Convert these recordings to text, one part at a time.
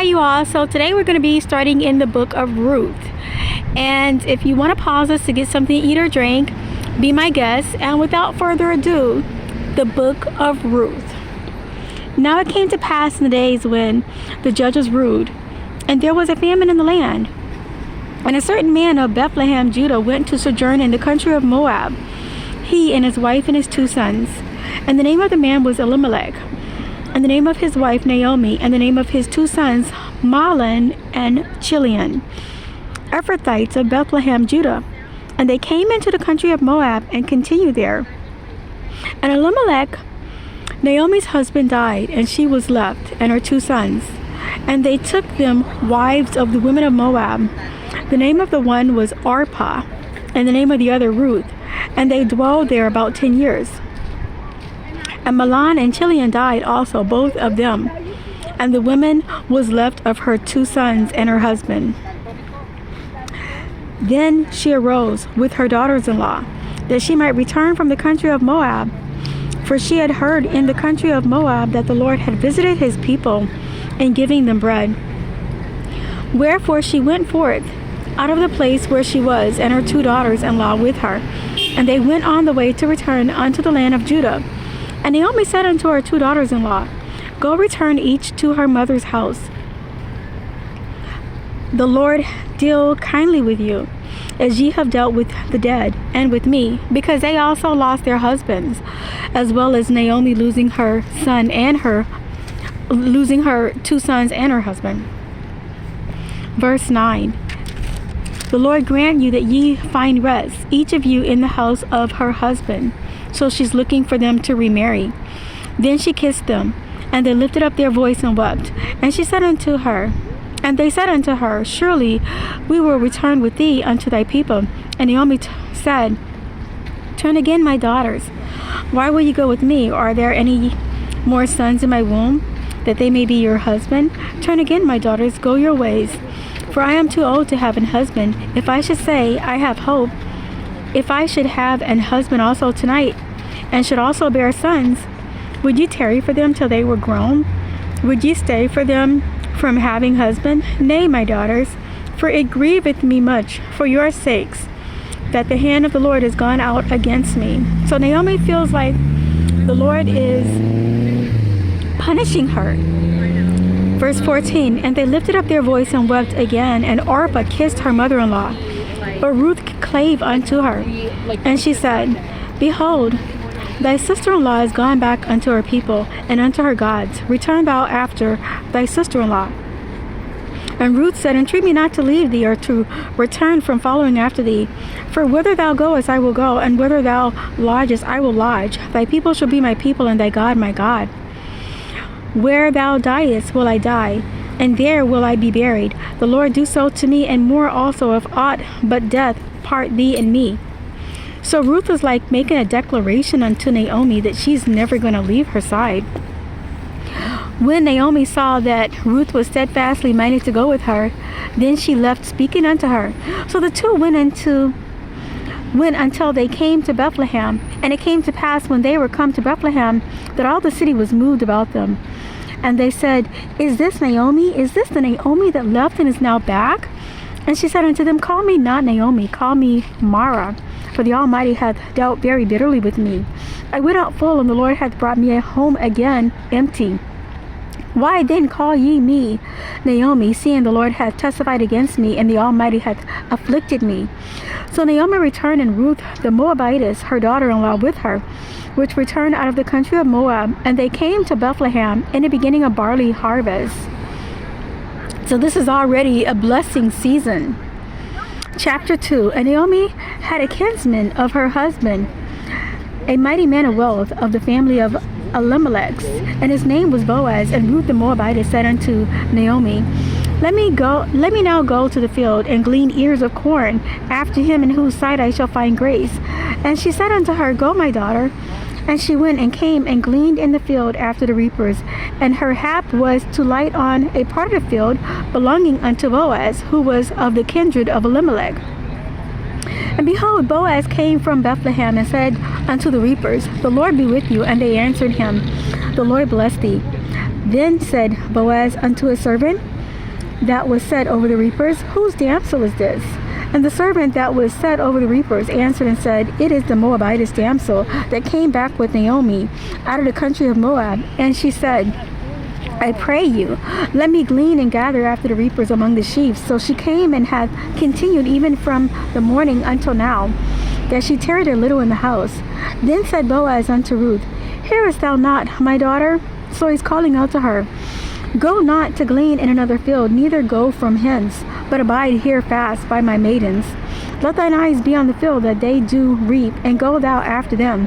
Hi you all. So today we're going to be starting in the book of Ruth. And if you want to pause us to get something to eat or drink, be my guest. And without further ado, the book of Ruth. Now it came to pass in the days when the judges ruled, and there was a famine in the land. And a certain man of Bethlehem, Judah, went to sojourn in the country of Moab, he and his wife and his 2 sons. And the name of the man was Elimelech, and the name of his wife Naomi, and the name of his 2 sons Mahlon and Chilion, Ephrathites of Bethlehem, Judah. And they came into the country of Moab and continued there. And Elimelech, Naomi's husband, died, and she was left, and her 2 sons. And they took them wives of the women of Moab. The name of the one was Orpah, and the name of the other Ruth. And they dwelled there about 10 years. And Mahlon and Chilion died also, both of them. And the woman was left of her 2 sons and her husband. Then she arose with her daughters-in-law, that she might return from the country of Moab. For she had heard in the country of Moab that the Lord had visited his people in giving them bread. Wherefore she went forth out of the place where she was, and her 2 daughters-in-law with her. And they went on the way to return unto the land of Judah. And Naomi said unto her 2 daughters-in-law, Go return each to her mother's house. The Lord deal kindly with you, as ye have dealt with the dead, and with me, because they also lost their husbands, as well as Naomi losing her 2 sons and her husband. Verse 9. The Lord grant you that ye find rest, each of you in the house of her husband. So she's looking for them to remarry. Then she kissed them, and they lifted up their voice and wept. And they said unto her, Surely we will return with thee unto thy people. And Naomi said, Turn again, my daughters. Why will you go with me? Are there any more sons in my womb, that they may be your husband? Turn again, my daughters, go your ways. For I am too old to have an husband. If I should say, I have hope, if I should have an husband also tonight, and should also bear sons, would you tarry for them till they were grown? Would ye stay for them from having husband? Nay, my daughters, for it grieveth me much for your sakes, that the hand of the Lord is gone out against me. So Naomi feels like the Lord is punishing her. Verse 14, And they lifted up their voice and wept again, and Orpah kissed her mother-in-law. But Ruth clave unto her, and she said, Behold, thy sister-in-law is gone back unto her people and unto her gods. Return thou after thy sister-in-law. And Ruth said, Entreat me not to leave thee, or to return from following after thee. For whither thou goest, I will go, and whither thou lodgest, I will lodge. Thy people shall be my people, and thy God my God. Where thou diest will I die, and there will I be buried. The Lord do so to me, and more also, if aught but death part thee and me. So Ruth was like making a declaration unto Naomi that she's never going to leave her side. When Naomi saw that Ruth was steadfastly minded to go with her, then she left speaking unto her. So the 2 went until they came to Bethlehem. And it came to pass, when they were come to Bethlehem, that all the city was moved about them. And they said, Is this Naomi? Is this the Naomi that left and is now back? And she said unto them, Call me not Naomi, call me Mara, for the Almighty hath dealt very bitterly with me. I went out full, and the Lord hath brought me home again empty. Why then call ye me Naomi, seeing the Lord hath testified against me, and the Almighty hath afflicted me? So Naomi returned, and Ruth the Moabitess, her daughter-in-law, with her, which returned out of the country of Moab. And they came to Bethlehem in the beginning of barley harvest. So this is already a blessing season. Chapter 2. And Naomi had a kinsman of her husband, a mighty man of wealth, of the family of Elimelech, and his name was Boaz. And Ruth the Moabitess said unto Naomi, Let me now go to the field, and glean ears of corn after him in whose sight I shall find grace. And she said unto her, Go, my daughter. And she went and came and gleaned in the field after the reapers. And her hap was to light on a part of the field belonging unto Boaz, who was of the kindred of Elimelech. And behold, Boaz came from Bethlehem, and said unto the reapers, The Lord be with you. And they answered him, The Lord bless thee. Then said Boaz unto his servant, that was set over the reapers, whose damsel is this? And the servant that was set over the reapers answered and said, It is the Moabitess damsel that came back with Naomi out of the country of Moab. And she said, I pray you, let me glean and gather after the reapers among the sheaves. So she came and hath continued even from the morning until now, that she tarried a little in the house. Then said Boaz unto Ruth, Hearest thou not, my daughter? So he's calling out to her, Go not to glean in another field, neither go from hence, but abide here fast by my maidens. Let thine eyes be on the field that they do reap, and go thou after them.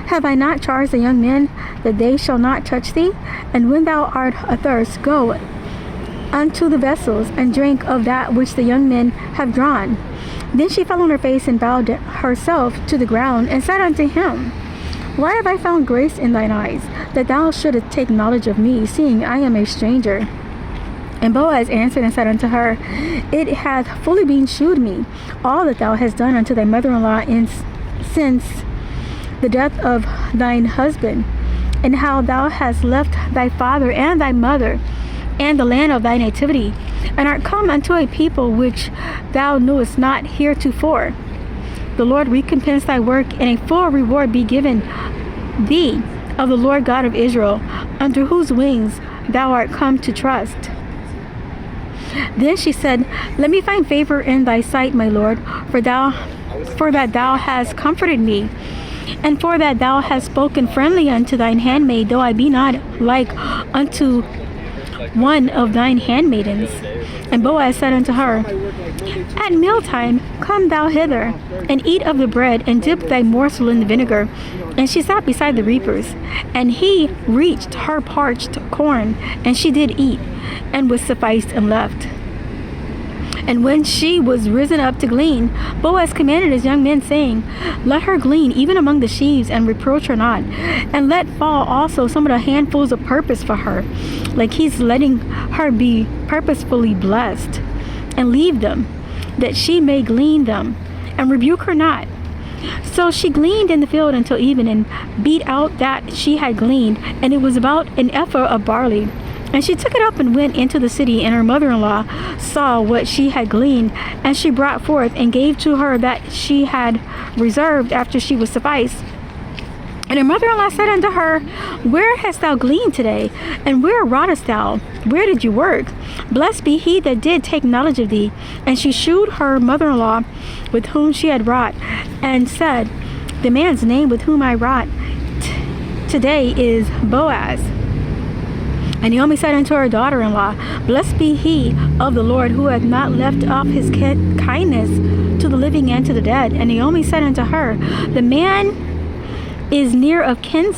Have I not charged the young men that they shall not touch thee? And when thou art athirst, go unto the vessels, and drink of that which the young men have drawn. Then she fell on her face and bowed herself to the ground, and said unto him, Why have I found grace in thine eyes, that thou shouldest take knowledge of me, seeing I am a stranger? And Boaz answered and said unto her, It hath fully been shewed me all that thou hast done unto thy mother-in-law since the death of thine husband, and how thou hast left thy father and thy mother and the land of thy nativity, and art come unto a people which thou knewest not heretofore. The Lord recompense thy work, and a full reward be given thee of the Lord God of Israel, under whose wings thou art come to trust. Then she said, Let me find favor in thy sight, my Lord, for that thou hast comforted me, and for that thou hast spoken friendly unto thine handmaid, though I be not like unto one of thine handmaidens. And Boaz said unto her, At mealtime come thou hither, and eat of the bread, and dip thy morsel in the vinegar. And she sat beside the reapers, and he reached her parched corn, and she did eat, and was sufficed and left. And when she was risen up to glean, Boaz commanded his young men, saying, Let her glean even among the sheaves, and reproach her not. And let fall also some of the handfuls of purpose for her, like he's letting her be purposefully blessed. And leave them, that she may glean them, and rebuke her not. So she gleaned in the field until even, and beat out that she had gleaned, and it was about an ephah of barley. And she took it up and went into the city, and her mother-in-law saw what she had gleaned, and she brought forth and gave to her that she had reserved after she was sufficed. And her mother-in-law said unto her, Where hast thou gleaned today? And where wroughtest thou? Where did you work? Blessed be he that did take knowledge of thee. And she shewed her mother-in-law with whom she had wrought, and said, The man's name with whom I wrought today is Boaz. And Naomi said unto her daughter-in-law, Blessed be he of the Lord, who hath not left off his kindness to the living and to the dead. And Naomi said unto her, The man is near of kin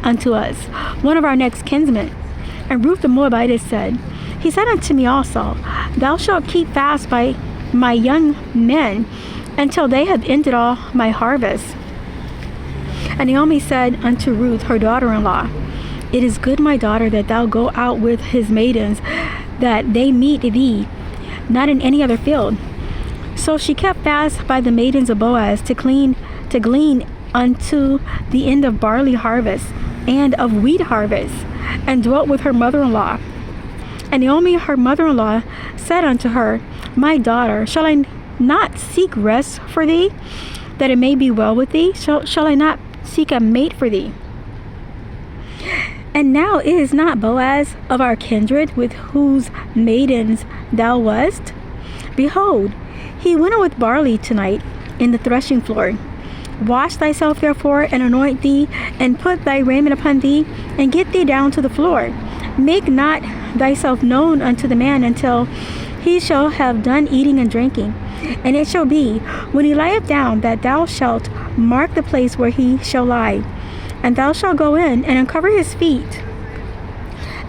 unto us, one of our next kinsmen. And Ruth the Moabitess said, He said unto me also, Thou shalt keep fast by my young men until they have ended all my harvest. And Naomi said unto Ruth her daughter-in-law, It is good, my daughter, that thou go out with his maidens, that they meet thee, not in any other field. So she kept fast by the maidens of Boaz to glean unto the end of barley harvest and of wheat harvest, and dwelt with her mother-in-law. And Naomi her mother-in-law said unto her, My daughter, shall I not seek rest for thee, that it may be well with thee? Shall I not seek a mate for thee? And now is not Boaz of our kindred, with whose maidens thou wast? Behold, he winnoweth with barley tonight in the threshing floor. Wash thyself therefore, and anoint thee, and put thy raiment upon thee, and get thee down to the floor. Make not thyself known unto the man until he shall have done eating and drinking. And it shall be, when he lieth down, that thou shalt mark the place where he shall lie. And thou shalt go in and uncover his feet,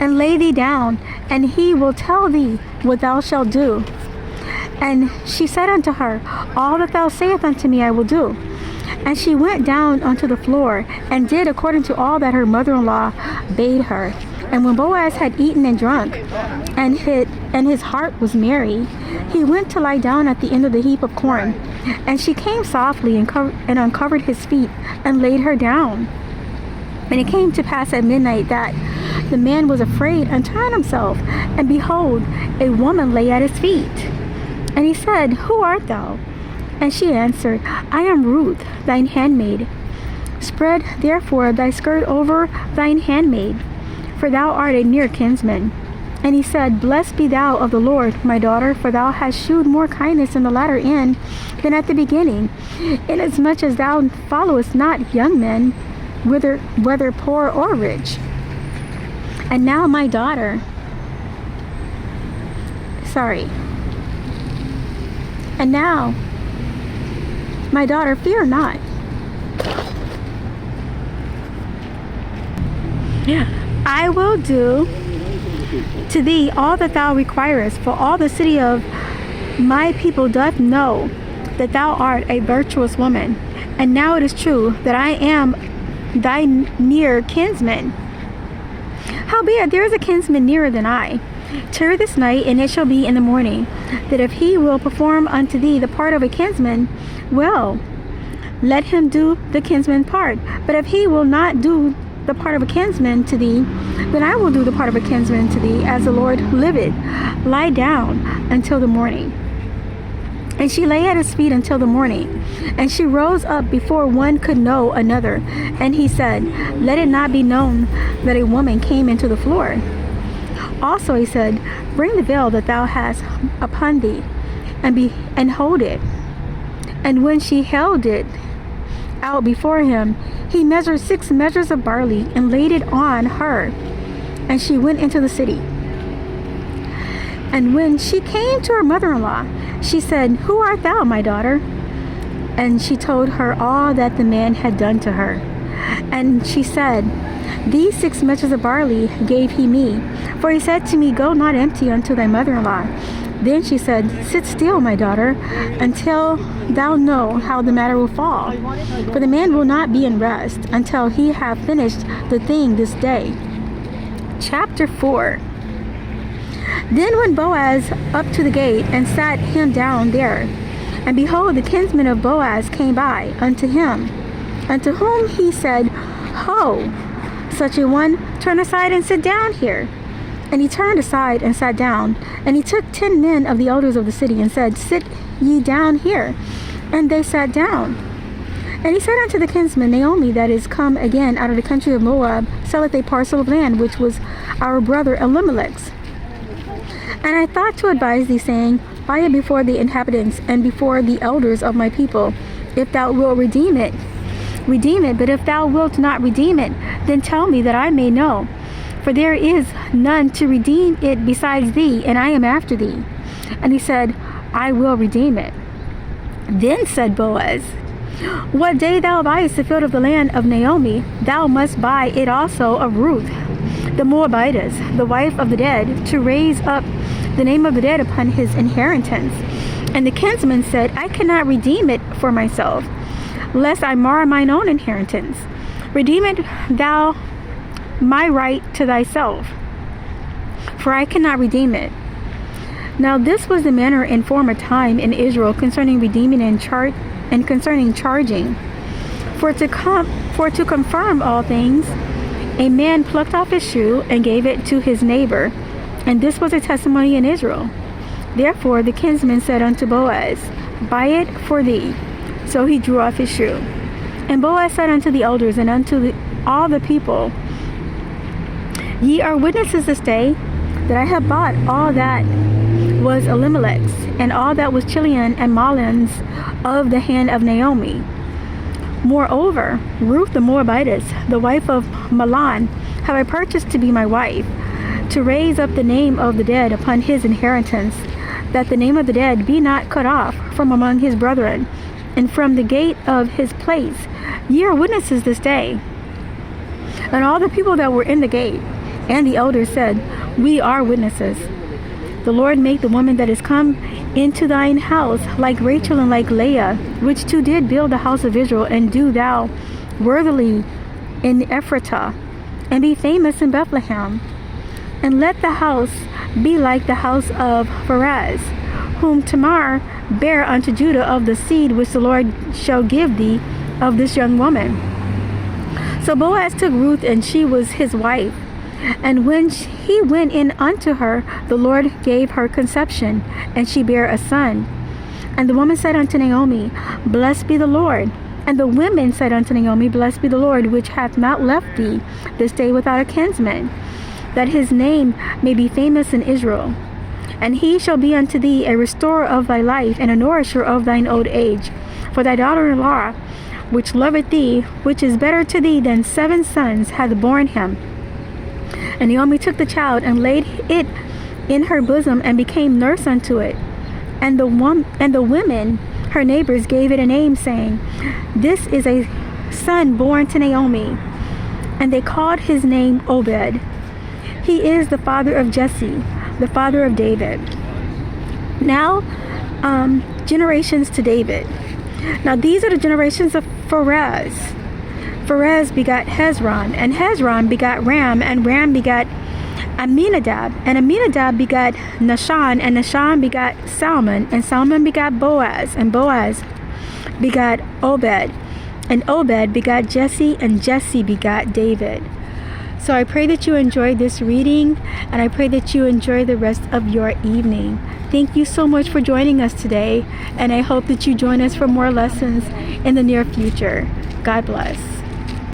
and lay thee down, and he will tell thee what thou shalt do. And she said unto her, All that thou sayest unto me I will do. And she went down unto the floor, and did according to all that her mother-in-law bade her. And when Boaz had eaten and drunk, and his heart was merry, he went to lie down at the end of the heap of corn. And she came softly and uncovered his feet, and laid her down. And it came to pass at midnight that the man was afraid and turned himself, and behold, a woman lay at his feet. And he said, Who art thou? And she answered, I am Ruth, thine handmaid. Spread therefore thy skirt over thine handmaid, for thou art a near kinsman. And he said, Blessed be thou of the Lord, my daughter, for thou hast shewed more kindness in the latter end than at the beginning, inasmuch as thou followest not young men, whether poor or rich. And now, my daughter, and now, my daughter, fear not. I will do to thee all that thou requirest, for all the city of my people doth know that thou art a virtuous woman. And now it is true that I am thy near kinsman. Howbeit there is a kinsman nearer than I. Tarry this night, and it shall be in the morning, that if he will perform unto thee the part of a kinsman, well, let him do the kinsman part. But if he will not do the part of a kinsman to thee, then I will do the part of a kinsman to thee, as the Lord liveth. Lie down until the morning. And she lay at his feet until the morning. And she rose up before one could know another. And he said, Let it not be known that a woman came into the floor. Also he said, Bring the veil that thou hast upon thee, and hold it. And when she held it out before him, he measured 6 measures of barley, and laid it on her. And she went into the city. And when she came to her mother-in-law, she said, Who art thou, my daughter? And she told her all that the man had done to her. And she said, These 6 measures of barley gave he me, for he said to me, Go not empty unto thy mother-in-law. Then she said, Sit still, my daughter, until thou know how the matter will fall. For the man will not be in rest until he have finished the thing this day. Chapter 4. Then went Boaz up to the gate, and sat him down there. And behold, the kinsman of Boaz came by unto him, unto whom he said, Ho, such a one, turn aside and sit down here. And he turned aside and sat down. And he took 10 men of the elders of the city, and said, Sit ye down here. And they sat down. And he said unto the kinsman, Naomi, that is come again out of the country of Moab, selleth a parcel of land, which was our brother Elimelech's. And I thought to advise thee, saying, Buy it before the inhabitants, and before the elders of my people. If thou wilt redeem it, redeem it. But if thou wilt not redeem it, then tell me, that I may know. For there is none to redeem it besides thee, and I am after thee. And he said, I will redeem it. Then said Boaz, What day thou buyest the field of the land of Naomi, thou must buy it also of Ruth, the Moabitess, the wife of the dead, to raise up the name of the dead upon his inheritance. And the kinsman said, I cannot redeem it for myself, lest I mar mine own inheritance. Redeem it thou my right to thyself, for I cannot redeem it. Now this was the manner in former time in Israel concerning redeeming and concerning charging. For to confirm all things, a man plucked off his shoe and gave it to his neighbor, and this was a testimony in Israel. Therefore the kinsman said unto Boaz, Buy it for thee. So he drew off his shoe. And Boaz said unto the elders and unto all the people, Ye are witnesses this day that I have bought all that was Elimelech's, and all that was Chilion and Mahlon's of the hand of Naomi. Moreover, Ruth the Moabitess, the wife of Mahlon, have I purchased to be my wife, to raise up the name of the dead upon his inheritance, that the name of the dead be not cut off from among his brethren, and from the gate of his place. Ye are witnesses this day. And all the people that were in the gate and the elders said, We are witnesses. The Lord make the woman that is come into thine house like Rachel and like Leah, which two did build the house of Israel, and do thou worthily in Ephratah, and be famous in Bethlehem. And let the house be like the house of Perez, whom Tamar bare unto Judah, of the seed which the Lord shall give thee of this young woman. So Boaz took Ruth, and she was his wife. And when he went in unto her, the Lord gave her conception, and she bare a son. And the woman said unto Naomi, Blessed be the Lord. And the women said unto Naomi, Blessed be the Lord, which hath not left thee this day without a kinsman, that his name may be famous in Israel. And he shall be unto thee a restorer of thy life, and a nourisher of thine old age. For thy daughter-in-law, which loveth thee, which is better to thee than 7 sons, hath borne him. And Naomi took the child, and laid it in her bosom, and became nurse unto it. And the women, her neighbors, gave it a name, saying, This is a son born to Naomi. And they called his name Obed. He is the father of Jesse, the father of David. Now, generations to David. Now these are the generations of Pharez. Pharez begot Hezron, and Hezron begot Ram, and Ram begot Aminadab, and Aminadab begot Nahshon, and Nahshon begot Salmon, and Salmon begot Boaz, and Boaz begot Obed, and Obed begot Jesse, and Jesse begot David. So I pray that you enjoyed this reading, and I pray that you enjoy the rest of your evening. Thank you so much for joining us today, and I hope that you join us for more lessons in the near future. God bless.